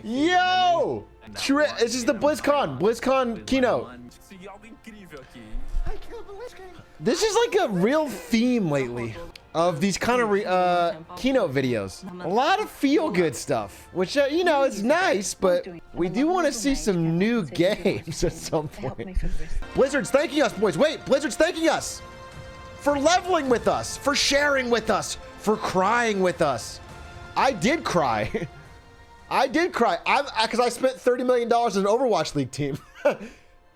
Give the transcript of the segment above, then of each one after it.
Yo! This is the BlizzCon keynote. This is like a real theme lately of these kind of keynote videos. A lot of feel-good stuff, which, you know, it's nice, but we do want to see some new games at some point. Blizzard's thanking us, boys. Wait, Blizzard's thanking us for leveling with us, for sharing with us, for crying with us. I did cry. I did cry. Because I spent $30 million in an Overwatch League team.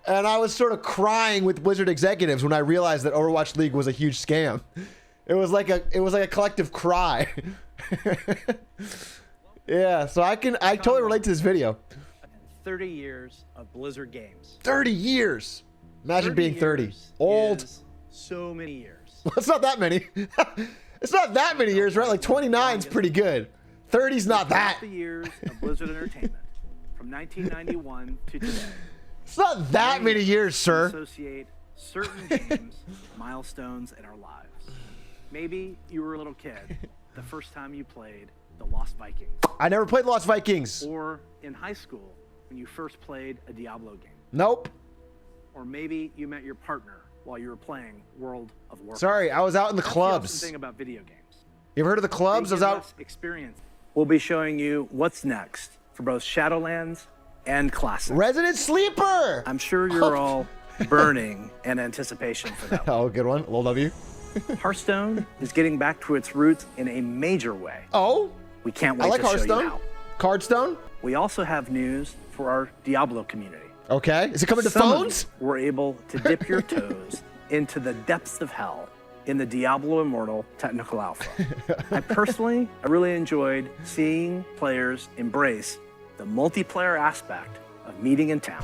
And I was sort of crying with Blizzard executives when I realized that Overwatch League was a huge scam. It was like a collective cry. Yeah, so I totally relate to this video. 30 years of Blizzard games. 30 years. Imagine being 30. Old. So many years. Well, it's not that many. It's not that many years, right? Like 29 is pretty good. 30's not that. The years of Blizzard Entertainment from 1991 to today. It's not that many years, sir. Associate certain games, milestones in our lives. Maybe you were a little kid the first time you played the Lost Vikings. I never played Lost Vikings. Or in high school when you first played a Diablo game. Nope. Or maybe you met your partner while you were playing World of Warcraft. Sorry, I was out in the clubs. That's the awesome thing about video games. You ever heard of the clubs? I was out. Experience. We'll be showing you what's next for both Shadowlands and Classic. Resident Sleeper! I'm sure you're all burning in anticipation for that one. Oh, good one. Lil W. Hearthstone is getting back to its roots in a major way. Oh? We can't wait I like to Hearthstone. show you how. Cardstone? We also have news for our Diablo community. Okay. Is it coming to Some phones? Of you were able to dip your toes into the depths of hell in the Diablo Immortal Technical Alpha. I really enjoyed seeing players embrace the multiplayer aspect of meeting in town.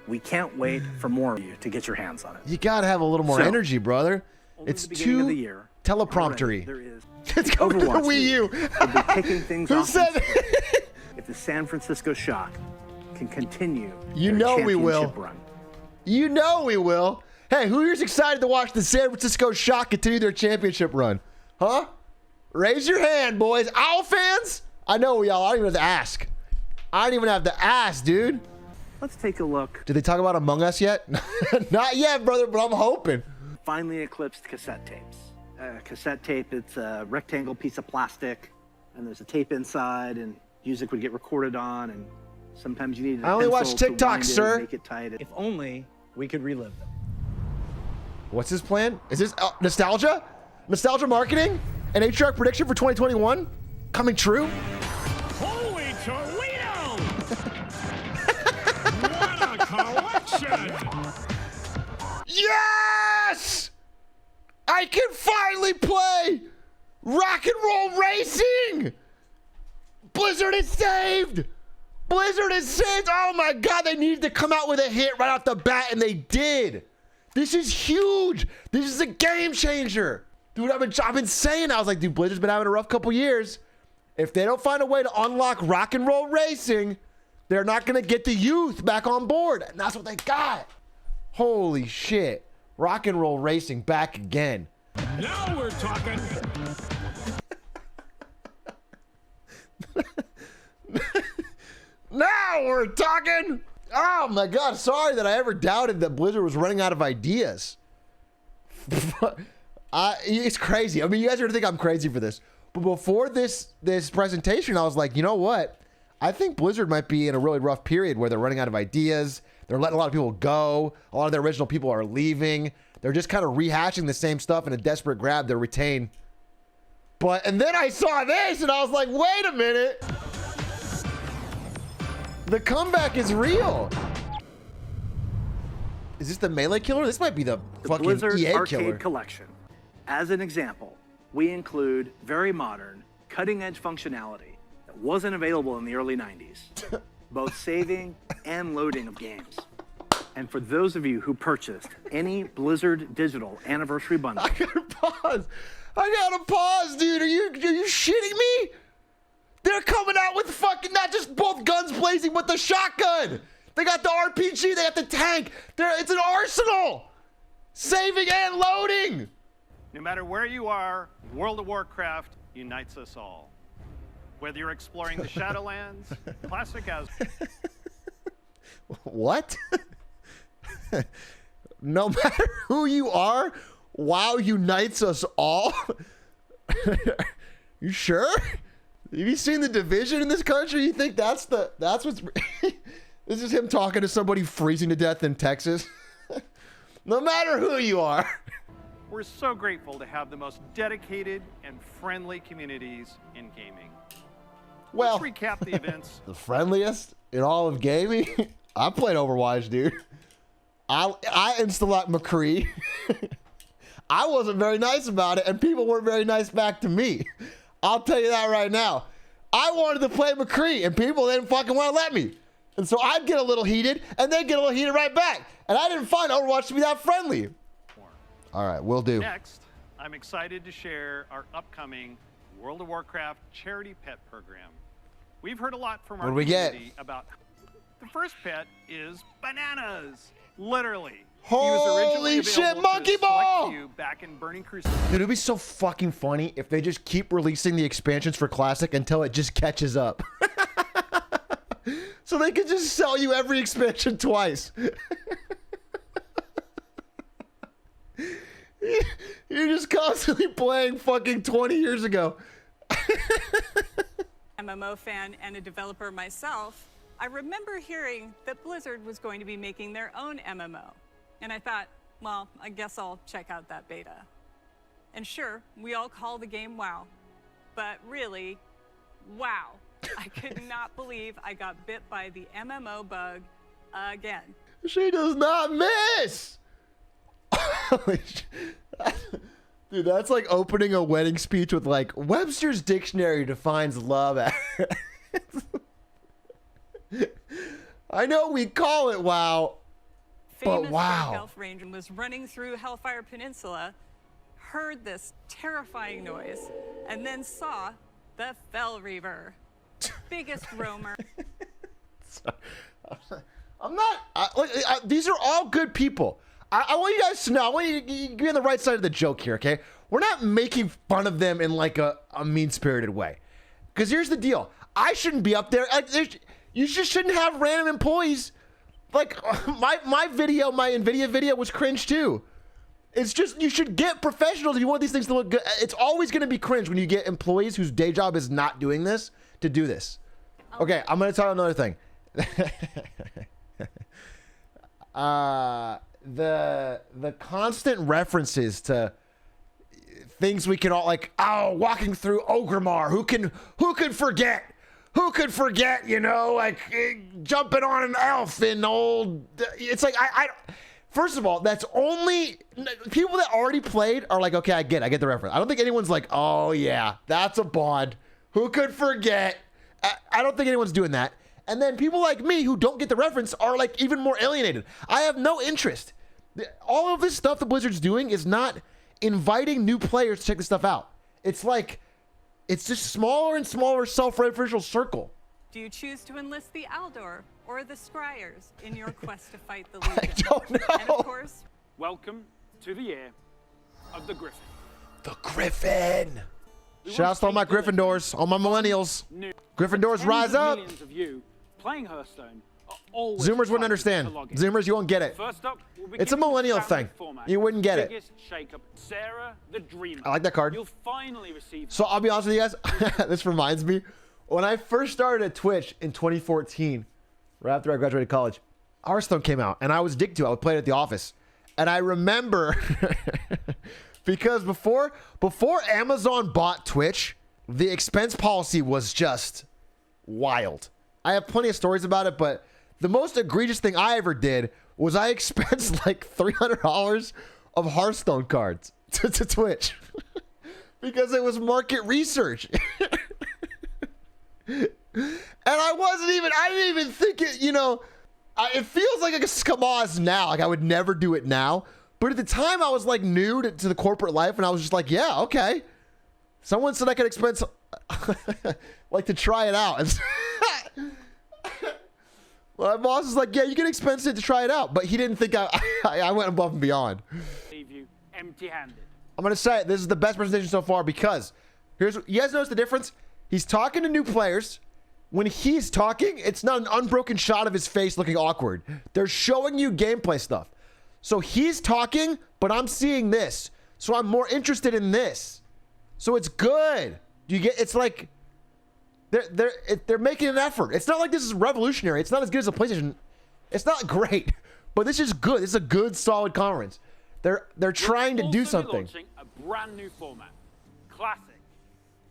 We can't wait for more of you to get your hands on it. You gotta have a little more energy, brother. It's too telepromptery. There is. It's coming to the Wii U. We'll be kicking things Who off said if the San Francisco Shock can continue You their know we will. championship run. You know we will. Hey, who here's excited to watch the San Francisco Shock continue their championship run? Huh? Raise your hand, boys. Owl fans? I know we all. I don't even have to ask. I don't even have to ask, dude. Let's take a look. Did they talk about Among Us yet? Not yet, brother, but I'm hoping. Finally eclipsed cassette tapes. Cassette tape, it's a rectangle piece of plastic, and there's a tape inside, and music would get recorded on, and sometimes you need I only watch TikTok, sir. Make it tight. If only we could relive them. What's his plan? Is this nostalgia? Nostalgia marketing? An Atrioc prediction for 2021? Coming true? Holy Toledo! What a collection! Yes! I can finally play rock and roll racing! Blizzard is saved! Blizzard is saved! Oh my god, they needed to come out with a hit right off the bat, and they did! This is huge! This is a game changer! Dude, I've been saying, I was like, dude, Blizzard's been having a rough couple years. If they don't find a way to unlock rock and roll racing, they're not gonna get the youth back on board. And that's what they got. Holy shit. Rock and roll racing back again. Now we're talking. Now we're talking. Oh my god, sorry that I ever doubted that Blizzard was running out of ideas. It's crazy. I mean, you guys are gonna think I'm crazy for this, but before this presentation, I was like, you know what? I think Blizzard might be in a really rough period where they're running out of ideas. They're letting a lot of people go. A lot of their original people are leaving. They're just kind of rehashing the same stuff in a desperate grab to retain. And then I saw this and I was like, wait a minute. The comeback is real. Is this the Melee Killer? This might be the fucking Blizzard EA Arcade Killer. Collection. As an example, we include very modern, cutting-edge functionality that wasn't available in the early 90s. Both saving and loading of games. And for those of you who purchased any Blizzard Digital Anniversary Bundle. I gotta pause, dude. Are you shitting me? They're coming out with fucking not just both guns blazing, but the shotgun. They got the RPG, they got the tank. It's an arsenal. Saving and loading. No matter where you are, World of Warcraft unites us all. Whether you're exploring the Shadowlands, Classic has... What? No matter who you are, WoW unites us all? You sure? Have you seen the division in this country? You think that's what's... This is him talking to somebody freezing to death in Texas? No matter who you are. We're so grateful to have the most dedicated and friendly communities in gaming. Well, Let's recap the events. The friendliest in all of gaming? I played Overwatch, dude. I installed McCree. I wasn't very nice about it, and people weren't very nice back to me. I'll tell you that right now. I wanted to play McCree, and people didn't fucking want to let me. And so I'd get a little heated, and they'd get a little heated right back. And I didn't find Overwatch to be that friendly. All right, will do. Next, I'm excited to share our upcoming World of Warcraft charity pet program. We've heard a lot from our community about... The first pet is Bananas. Literally. Holy shit, Monkey Ball! Back in Burning Crusade. Dude, it'd be so fucking funny if they just keep releasing the expansions for Classic until it just catches up. So they could just sell you every expansion twice. You're just constantly playing fucking 20 years ago. MMO fan and a developer myself, I remember hearing that Blizzard was going to be making their own MMO. And I thought, well, I guess I'll check out that beta. And sure, we all call the game WoW. But really, wow. I could not believe I got bit by the MMO bug again. She does not miss! Holy shit. Dude, that's like opening a wedding speech with like, Webster's Dictionary defines love as... I know we call it WoW, but wow. Health Ranger was running through Hellfire Peninsula, heard this terrifying noise, and then saw the Fell Reaver. Biggest roamer. I'm not... these are all good people. I want you guys to know, I want you to be on the right side of the joke here, okay? We're not making fun of them in like a mean-spirited way. Because here's the deal. I shouldn't be up there. You just shouldn't have random employees. Like, my video, my NVIDIA video was cringe too. It's just, you should get professionals if you want these things to look good. It's always going to be cringe when you get employees whose day job is not doing this to do this. Okay, I'm going to tell you another thing. The constant references to things we can all like, oh, walking through Ogrimmar, who can forget? Who could forget, you know, like jumping on an elf in old... It's like, first of all, that's only... People that already played are like, okay, I get the reference. I don't think anyone's like, oh yeah, that's a bond. Who could forget? I don't think anyone's doing that. And then people like me who don't get the reference are like even more alienated. I have no interest. All of this stuff that Blizzard's doing is not inviting new players to check this stuff out. It's like... It's just smaller and smaller self-referential circle. Do you choose to enlist the Aldor or the Scryers in your quest to fight the Legion? I don't know. And of course, Welcome to the year of the Griffin. The Griffin! Shout out to all my Gryffindors, all my millennials. Gryffindors, rise up! Millions of you playing Hearthstone are always Zoomers wouldn't trying understand. to log in. Zoomers, you won't get it. First up, we'll It's a begin with millennial the thing. format. You wouldn't get it. Biggest shakeup, Sarah the Dreamer. I like that card. You'll finally receive... So I'll be honest with you guys, this reminds me, when I first started at Twitch in 2014, right after I graduated college, Hearthstone came out, and I was addicted to it. I would play it at the office. And I remember, because before Amazon bought Twitch, the expense policy was just wild. I have plenty of stories about it, but the most egregious thing I ever did was I expensed like $300 of Hearthstone cards to Twitch because it was market research. And I didn't even think it, you know, it feels like a skamos now. Like I would never do it now. But at the time I was like new to the corporate life and I was just like, yeah, okay. Someone said I could expense like to try it out. Well, my boss is like, yeah, you can expense it to try it out. But he didn't think I went above and beyond. Leave you empty-handed. I'm going to say it. This is the best presentation so far because you guys notice the difference? He's talking to new players. When he's talking, it's not an unbroken shot of his face looking awkward. They're showing you gameplay stuff. So he's talking, but I'm seeing this. So I'm more interested in this. So it's good. Do you get? It's like they're making an effort. It's not like this is revolutionary. It's not as good as the PlayStation. It's not great, but this is good. This is a good, solid conference. They're trying to do something. Launching a brand new format, Classic,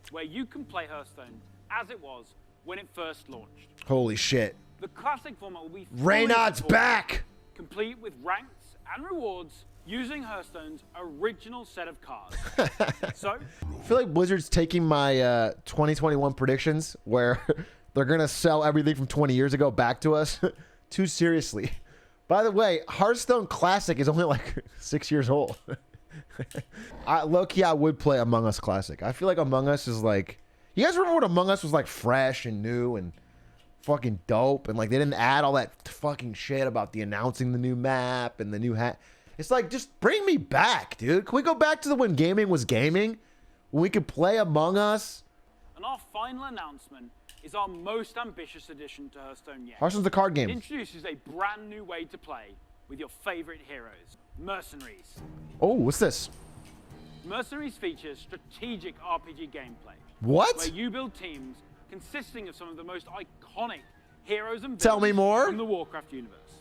where you can play Hearthstone as it was when it first launched. Holy shit! The Classic format will be Reynard's back, complete with ranks and rewards using Hearthstone's original set of cards. So, I feel like Blizzard's taking my 2021 predictions, where they're gonna sell everything from 20 years ago back to us, too seriously. By the way, Hearthstone Classic is only like 6 years old. Low-key, I would play Among Us Classic. I feel like Among Us is like... You guys remember when Among Us was like fresh and new and fucking dope? And like they didn't add all that fucking shit about the announcing the new map and the new hat. It's like, just bring me back, dude. Can we go back to when gaming was gaming? When we could play Among Us? And our final announcement is our most ambitious addition to Hearthstone yet. Hearthstone's the card It game. introduces a brand new way to play with your favorite heroes, Mercenaries. Oh, what's this? Mercenaries features strategic RPG gameplay. What? Where you build teams consisting of some of the most iconic heroes and Tell me villains more. from the Warcraft universe,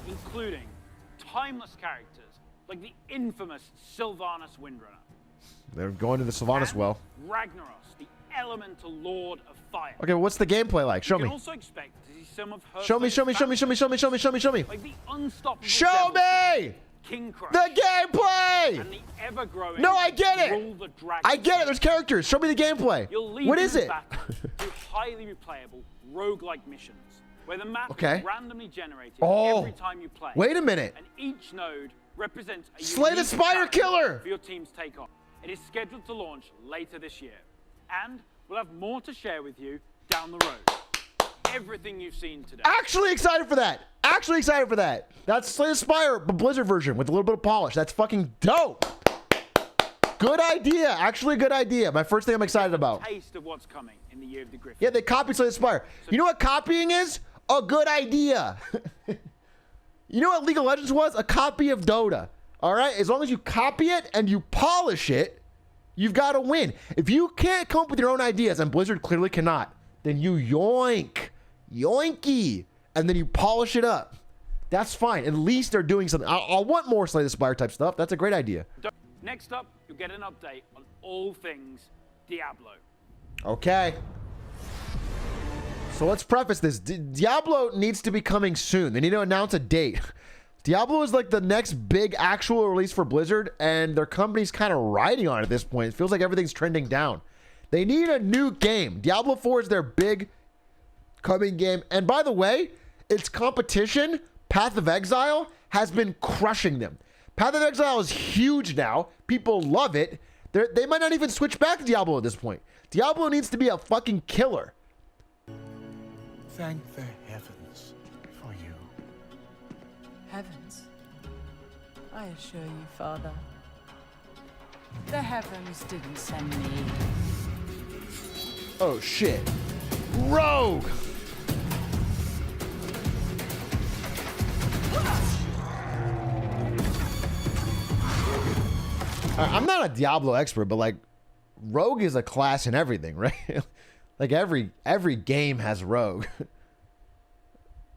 including timeless characters like the infamous Sylvanas Windrunner. They're going to the Sylvanas and well. Ragnaros, the elemental lord of fire. Okay, what's the gameplay like? Show You can me. also expect to see some of her Show me. like the unstoppable Show Devil me! King Crush, The gameplay! and the ever-growing No, I get it! Rule the Dragon. I get it. There's characters. Show me the gameplay. You'll lead What them is in it? battle through highly replayable roguelike missions, where the map Okay. is randomly generated Oh, every time you play. wait a minute. And each node represents a Slay the unique Spire challenge Killer! for your teams to take on. It is scheduled to launch later this year, and we'll have more to share with you down the road. Everything you've seen today. Actually excited for that. Actually excited for that. That's Slay the Spire, but Blizzard version with a little bit of polish. That's fucking dope. Good idea. Actually, a good idea. My first thing I'm excited about. Taste of what's coming in the year of the Griffin. Yeah, they copied Slay the Spire. You know what copying is? A good idea. You know what League of Legends was? A copy of Dota. All right? As long as you copy it and you polish it, you've got to win. If you can't come up with your own ideas, and Blizzard clearly cannot, then you yoink. Yoinky. And then you polish it up. That's fine. At least they're doing something. I'll want more Slay the Spire type stuff. That's a great idea. Next up, you'll get an update on all things Diablo. Okay. So let's preface this. Diablo needs to be coming soon. They need to announce a date. Diablo is like the next big actual release for Blizzard, and their company's kind of riding on it at this point. It feels like everything's trending down. They need a new game. Diablo 4 is their big coming game. And by the way, its competition, Path of Exile, has been crushing them. Path of Exile is huge now. People love it. They might not even switch back to Diablo at this point. Diablo needs to be a fucking killer. Thank the heavens for you. Heavens? I assure you, Father, the heavens didn't send me. Oh, shit. Rogue! I'm not a Diablo expert, but like, Rogue is a class in everything, right? Like every game has Rogue.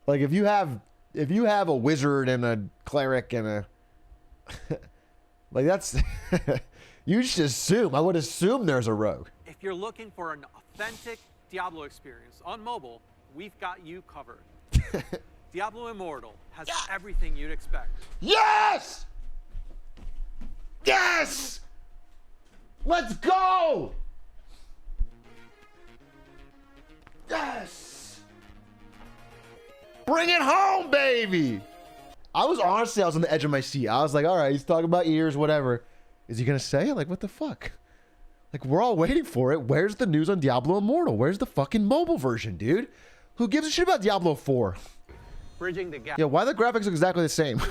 Like if you have a wizard and a cleric and a like that's you just assume. I would assume there's a Rogue. If you're looking for an authentic Diablo experience on mobile, we've got you covered. Diablo Immortal has everything you'd expect. Yes! Yes! Let's go! Yes! Bring it home, baby! I was on the edge of my seat. I was like, all right, he's talking about ears, whatever. Is he gonna say it? Like, what the fuck? Like, we're all waiting for it. Where's the news on Diablo Immortal? Where's the fucking mobile version, dude? Who gives a shit about Diablo 4? Bridging the gap. Yeah, why the graphics look exactly the same?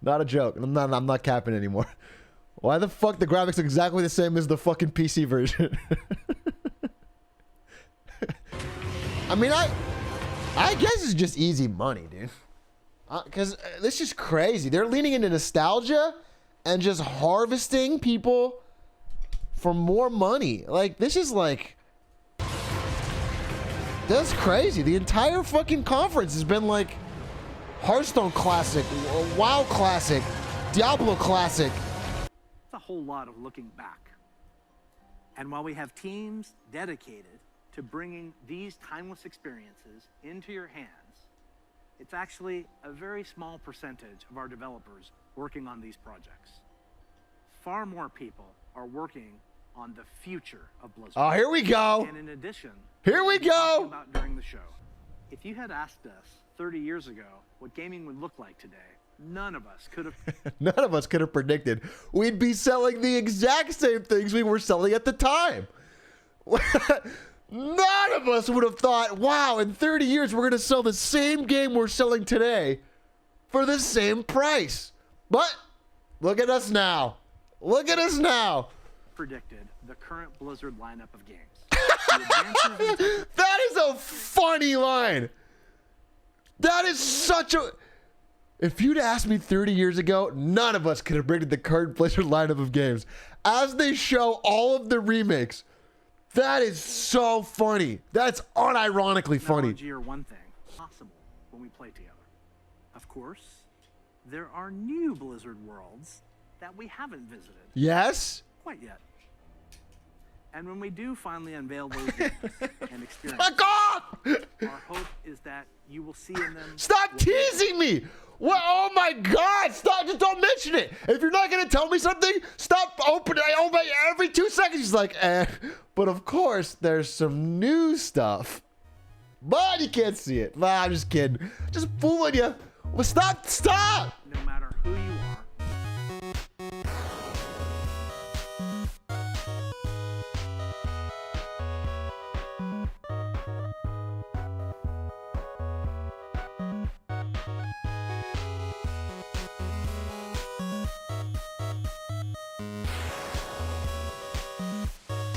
Not a joke. I'm not capping anymore. Why the fuck the graphics look exactly the same as the fucking PC version? I mean, I guess it's just easy money, dude. Because this is crazy. They're leaning into nostalgia and just harvesting people for more money. Like, this is like... That's crazy. The entire fucking conference has been like Hearthstone Classic, WoW Classic, Diablo Classic. It's a whole lot of looking back. And while we have teams dedicated to bringing these timeless experiences into your hands, it's actually a very small percentage of our developers working on these projects. Far more people are working on the future of Blizzard. Oh, here we go. And in addition, here we go. About during the show, if you had asked us 30 years ago what gaming would look like today, none of us could have predicted we'd be selling the exact same things we were selling at the time. None of us would have thought, wow, in 30 years we're going to sell the same game we're selling today for the same price. But look at us now. Look at us now. Predicted the current Blizzard lineup of games. That is a funny line. That is such a... If you'd asked me 30 years ago, none of us could have predicted the current Blizzard lineup of games. As they show all of the remakes, that is so funny. That's unironically funny. Technology are one thing possible when we play together. Of course, there are new Blizzard worlds that we haven't visited. Yes? Quite yet. And when we do finally unveil those games and experiences, fuck off! Our hope is that you will see in them. Stop teasing me! What? Oh my God! Stop! Just don't mention it. If you're not gonna tell me something, stop opening. I open every 2 seconds. He's like, But of course, there's some new stuff. But you can't see it. Nah, I'm just kidding. Just fooling you. Well, stop! Stop!